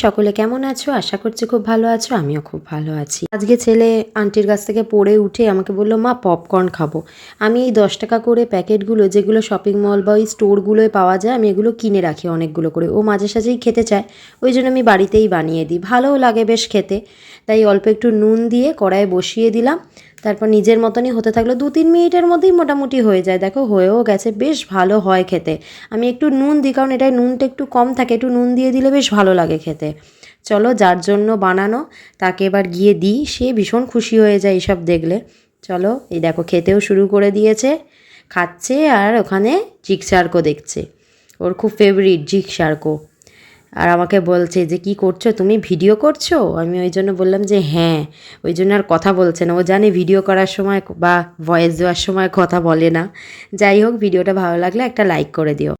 সকলে কেমন আছো? আশা করছি খুব ভালো আছো, আমিও খুব ভালো আছি। আজকে ছেলে আন্টির কাছ থেকে পড়ে উঠে আমাকে বললো, মা পপকর্ন খাবো। আমি এই 10 টাকা করে প্যাকেটগুলো যেগুলো শপিং মল বা ওই স্টোরগুলোয় পাওয়া যায়, আমি এগুলো কিনে রাখি অনেকগুলো করে। ও মাঝে সাঝেই খেতে চায়, ওই জন্য আমি বাড়িতেই বানিয়ে দিই, ভালোও লাগে বেশ খেতে। তাই অল্প একটু নুন দিয়ে কড়াইয়ে বসিয়ে দিলাম, তারপর নিজের মতনই হতে থাকলো। 2-3 মিনিটের মধ্যেই মোটামুটি হয়ে যায়। দেখো হয়েও গেছে, বেশ ভালো হয় খেতে। আমি একটু নুন দিই, কারণ এটায় নুনটা একটু কম থাকে, একটু নুন দিয়ে দিলে বেশ ভালো লাগে খেতে। চলো, যার জন্য বানানো তাকে এবার গিয়ে দিই, সে ভীষণ খুশি হয়ে যায় এইসব দেখলে। চলো, এই দেখো খেতেও শুরু করে দিয়েছে, খাচ্ছে আর ওখানে জিগসার্কো দেখছে। ওর খুব ফেভারিট জিগসার্কো। আর আমাকে বলছে যে, কি করছো তুমি, ভিডিও করছো? আমি ওই জন্য বললাম যে হ্যাঁ। ওই জন্য আর কথা বলছে না, ও জানে ভিডিও করার সময় বা ভয়েস দেওয়ার সময় কথা বলে না। যাই হোক, ভিডিওটা ভালো লাগলে একটা লাইক করে দিও।